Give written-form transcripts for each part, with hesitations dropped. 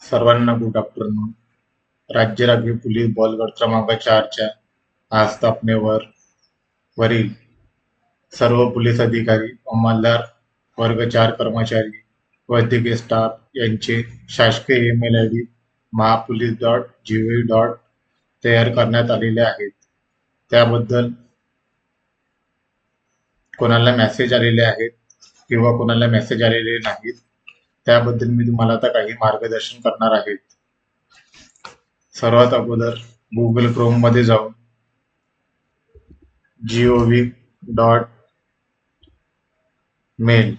सर्वांना good afternoon. राज्य राखीव पोलीस बलगट क्रमांक 4च्या आस्थापनेवर वरील सर्व पोलीस अधिकारी, अंमलदार, वर्ग 4 कर्मचारी, वैद्यकीय स्टाफ यांचे शासकीय ईमेल आयडी महापोलीस.gov. तयार करण्यात आलेले आहेत. त्याबद्दल कोणाला मेसेज आलेले आहेत किंवा कोणाला मेसेज आलेले नाहीत, त्याबद्दल मी तुम्हाला आता काही मार्गदर्शन करणार आहे. सर्वात अगोदर गुगल क्रोम मध्ये जाऊन gov.mail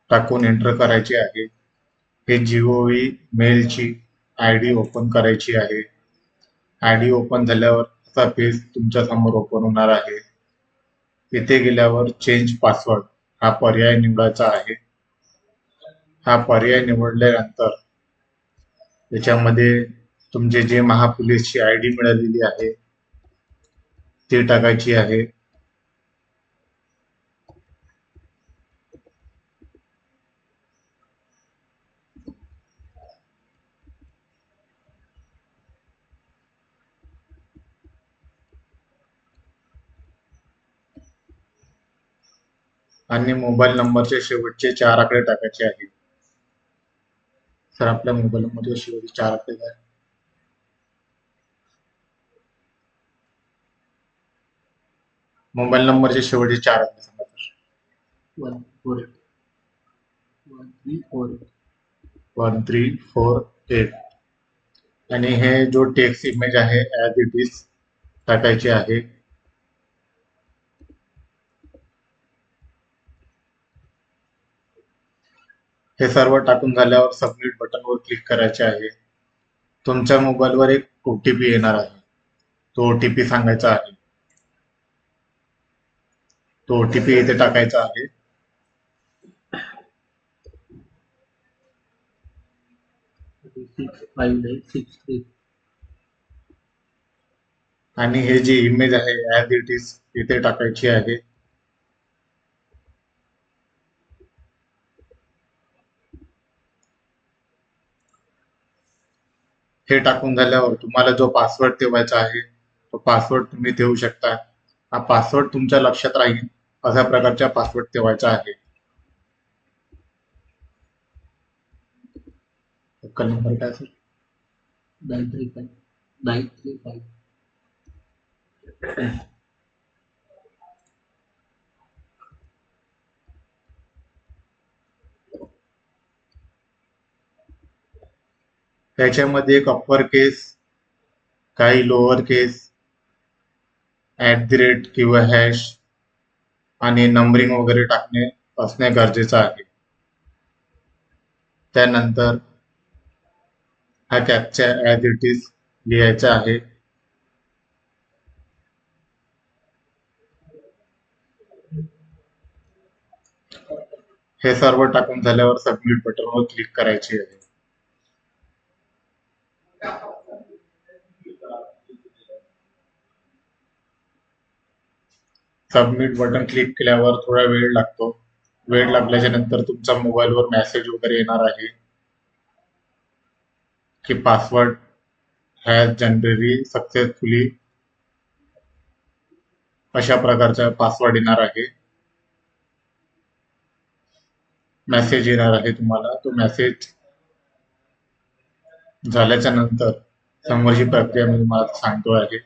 टाकून एंटर करायचे आहे. हे gov मेलची आयडी ओपन करायची आहे. आयडी ओपन झाल्यावर असा पेज तुमच्या समोर ओपन होणार आहे. इथे गेल्यावर चेंज पासवर्ड हा पर्याय निवडायचा आहे. हा पर्याय निवडल्यानंतर त्याच्यामध्ये तुमचे जे महापोलीसची आयडी मिळालेली आहे ती टाकायची आहे. आणि मोबाईल नंबरचे शेवटचे 4 आकडे टाकायचे आहेत. तर आपल्या मोबाईल नंबरचे शेवटचे 4 आकडे काय? मोबाईल नंबरचे शेवटचे 4 आकडे सांगा तर. 1348. आणि हे जो टेक्स्ट इमेज आहे ॲज इट इज टाकायची आहे. हे सर्व टाकून झाल्यावर सबमिट बटनवर क्लिक करायचे आहे. तुमच्या मोबाईलवर एक OTP येणार आहे. तो OTP सांगायचा आहे. तो OTP इथे टाकायचा आहे. आणि हे जी इमेज आहे ॲज इट इज इथे टाकायची आहे. हे टाकून झाल्यावर तुम्हाला जो पासवर्ड ठेवायचा आहे तो पासवर्ड तुम्ही ठेवू शकता. हा पासवर्ड तुमच्या लक्षात राहील अशा प्रकारचा पासवर्ड ठेवायचा आहे. नंबर काय असेल? 935. त्याच्यामध्ये एक अप्पर केस, काही लोअर केस, @ किंवा हॅश आणि नंबरिंग वगैरे टाकणे असणे गरजेचं आहे. त्यानंतर हा कॅप्चा ॲज इट इज लिहायचा आहे. हे सर्व टाकून झाल्यावर सबमिट बटनवर क्लिक करायचे आहे. सबमिट बटन क्लिक केल्यावर थोडा वेळ लागतो. वेळ लागल्याच्या नंतर तुमच्या मोबाईलवर मेसेज वगैरे येणार आहे की पासवर्ड हॅज जनरेटली सक्सेसफुली अशा प्रकारचा पासवर्ड येणार आहे. मेसेज येणार आहे तुम्हाला. तो मेसेज झाल्याच्या नंतर समोरची प्रक्रिया मी तुम्हाला सांगतो आहे.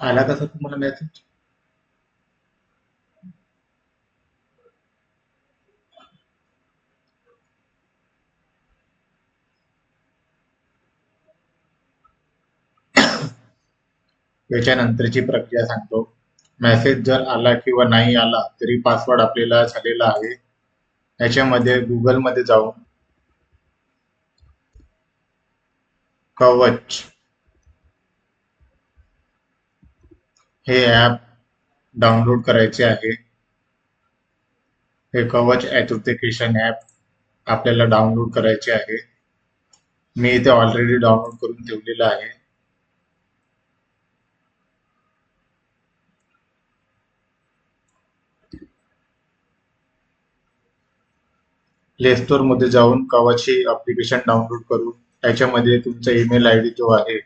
आला कसा तुम्हाला मेसेज? याच्यानंतरची प्रक्रिया सांगतो. मेसेज जर आला किंवा नाही आला तरी पासवर्ड आपल्याला झालेला आहे. याच्यामध्ये गुगलमध्ये जाऊन कवच हे ॲप डाउनलोड करायचे आहे. हे कवच ॲथेंटिकेशन ॲप आपल्याला डाउनलोड करायचे आहे. मी इथे ऑलरेडी डाउनलोड करून ठेवलेलं आहे. प्ले स्टोर मध्ये जाऊन कवच हे ॲप्लिकेशन डाउनलोड करून त्याच्यामध्ये तुमचा ईमेल आयडी जो आहे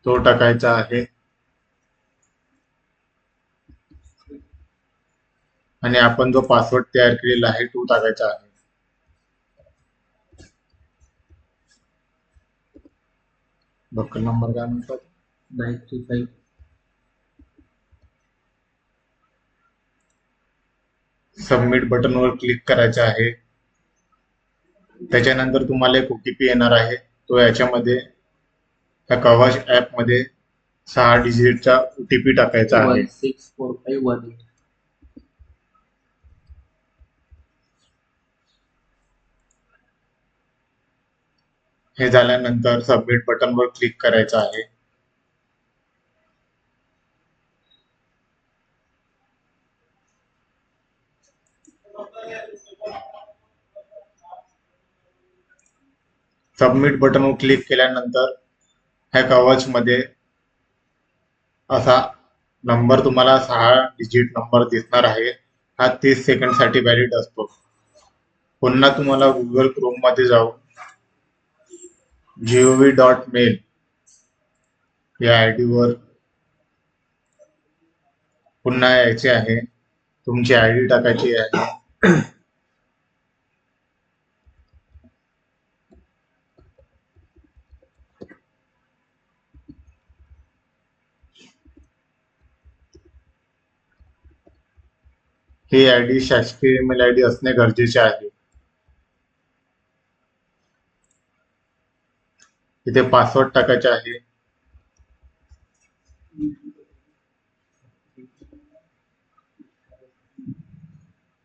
तो टाकायचा आहे आणि आपण जो पासवर्ड तयार केलेला आहे तो टाकायचा आहे. बक्कल नंबर काय म्हणतात? 935. सबमिट बटनवर क्लिक करायचं आहे. त्याच्यानंतर तुम्हाला एक OTP येणार आहे. तो याच्यामध्ये त्या कवच ॲप मध्ये 6 डिजिटचा OTP टाकायचा आहे. 164518. हे झाल्यानंतर सबमिट बटनवर क्लिक करायचं आहे. सबमिट बटनवर क्लिक केल्यानंतर ह्या कवच मध्ये असा नंबर तुम्हाला 6 डिजिट नंबर दिसणार आहे. हा 30 सेकंड साठी व्हॅलिड असतो. पुन्हा तुम्हाला गुगल क्रोम मध्ये जाऊन gov.mail या आयडी वर पुन्हा यायचे आहे. तुमची आयडी टाकायची आहे. ही आयडी शासकीय ईमेल आयडी असणे गरजेचे आहे. इथे पासवर्ड टाकायचे आहे.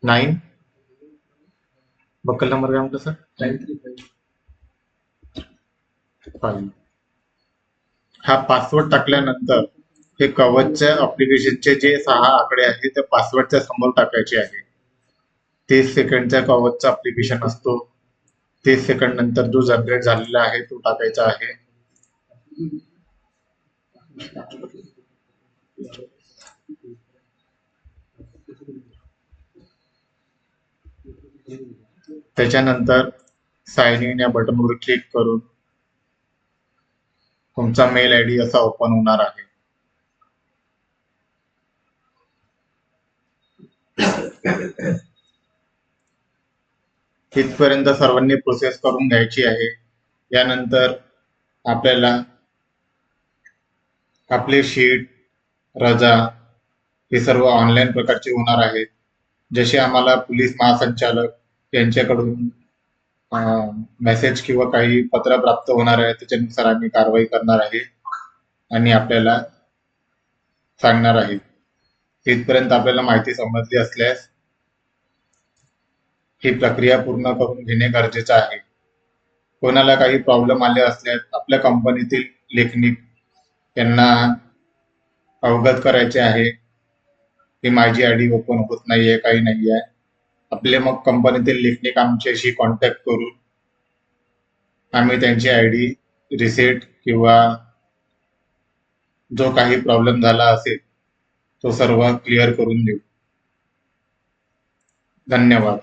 9 बक्कल नंबर काय म्हटलं सर? 935. हा पासवर्ड टाकल्यानंतर हे कवचच्या ॲप्लिकेशनचे जे 6 आकडे आहेत ते पासवर्डच्या समोर टाकायचे आहे. 30 सेकंडचा कवचचा ॲप्लिकेशन असतो. 30 सेकंड नंतर जो जनरेट झालेला आहे तो टाकायचा आहे. त्याच्यानंतर साइन इन या बटनवर क्लिक करून तुमचा मेल आयडी असा ओपन होणार आहे. इथपर्यंत सर्वांनी प्रोसेस करून घ्यायची आहे. यानंतर आपल्याला आपले शीट, रजा हे सर्व ऑनलाईन प्रकारचे होणार आहेत. जसे आम्हाला पोलीस महासंचालक यांच्याकडून मेसेज किंवा काही पत्र प्राप्त होणार आहे त्याच्यानुसार आम्ही कारवाई करणार आहे आणि आपल्याला सांगणार आहे. इथपर्यंत आपल्याला माहिती समजली असल्यास ही प्रक्रिया पूर्ण करून घेणे गरजेचे आहे. कोणाला काही प्रॉब्लेम आले असल्यास आपल्या कंपनीतील लेखनिक यांना अवगत करायचे आहे की माझी आयडी ओपन होत नाहीये, काही नाही आहे. आपले मग कंपनीतील लेखनिक आमच्याशी कॉन्टॅक्ट करून आम्ही त्यांची आयडी रिसेट किंवा जो काही प्रॉब्लेम झाला असेल तो सर्व क्लिअर करून देऊ. धन्यवाद.